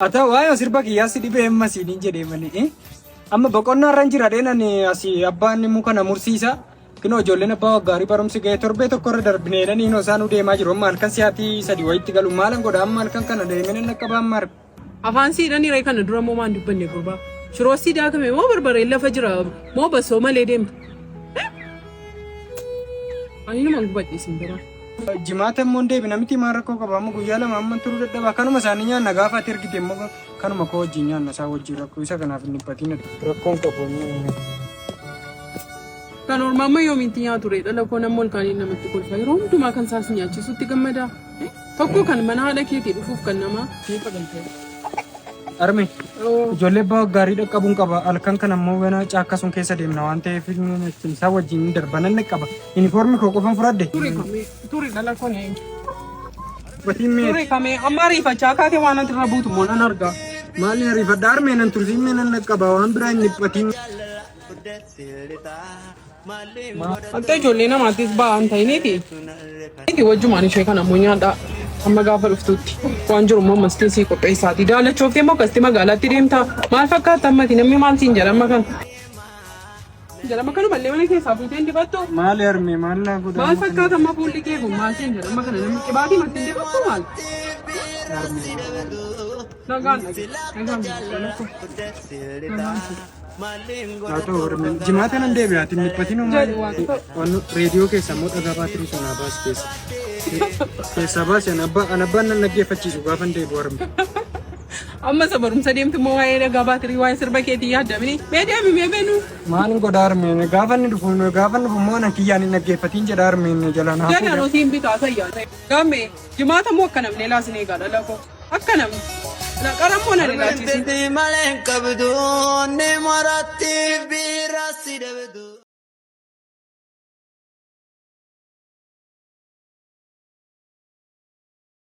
Ata waa'ee sirba kiyyaasi dhibee amma siiniin jedhee malee amma boqonnaa irra jira dheenan asii abbaan muka na mursiisa kinoo ijoolleen abbaa waggaarii barumsi ga'ee torbee tokko irra darbinee inoo isaan deemaa jiru amma halkan siyaatii sadii wayitti galu maalan godha amma halkan kana deemeen akka baan marga. Afaan siidhanii ree kana dura moo maan dubbanne gurbaa shiroo siidaa kame moo barbaree lafa jira moo basoo malee deemtu. Ani nama gubadhiisin bira. Jimaata immoo deebi namitti maal rakkoo qaba amma guyyaa lama amma turuu dadhaba kanuma isaanii nyaanna gaafa ati ergite immoo kanuma koo wajjin nyaanna isaa wajjin rakkoo isa kanaaf hin dhiphatiin rakkoon qabu. Kan ormaamma yoomiitti nyaatu ree dhala koo namni olkaanii namatti kolfa yeroo hundumaa kan isaas nyaachisutti gammada. Tokko kan mana haadha keetii dhufuuf kan namaa ni qabaltee. Arme ijoollee abbaa waggaarii dhaqqabuun qaba halkan kana immoo wena caakka sun keessa deemna waan ta'eef isaa wajjin darbanan qaba yuunifoormii koo qofan fudhadhe. Turi dhala koo ne. Turi kamee amma ariifachaa kaatee waan ati irra buutu moo nan argaa. Maali ariifadha armee nan tursiimee nan qaba waan biraa hin dhiphatiin. Ante ijoollee namaattis ba'aan ta'iniiti. Wajjumaan ishee kana ammoo nyaadhaa. Amma gaafa dhuftutti waan jiru immoo mastiin sii qopheessaati. Daalachoofte immoo akkasitti magaalaatti deemtaa. Maal fakkaata ammati namni maal siin jedhama kan? Jedhama kanuma illee mana keessaa fuuteen dibattu. Maali armee maal laa godha? Maal fakkaata amma fuulli kee kun maal siin jedhama kana namni qibaatii mastiin dibattu maal? Nagaan jimaata nan deebi'aati hin dhiphatiin waan reediyoo keessa immoo dhagaa baatirii sunaa baas keessa baasan abbaan nan dhaggeeffachiisu gaafa hin deebi'u arme. Amma sabarumsa deemtu moo waa'ee dhagaa baatirii waa'ee sirba keetii yaadamini meediyaami mee beenu. Maal hin godha armeen gaafa inni dhufu immoo nan kiyyaan hin dhaggeeffatiin jedha armeen jalaan hafuudha. Jala nootiin bitaa sayyaa ta'e. Gamme jimaata moo akka namni laasinee gaadha lakoo akka namni. Naqarammoo na ilaalchisi.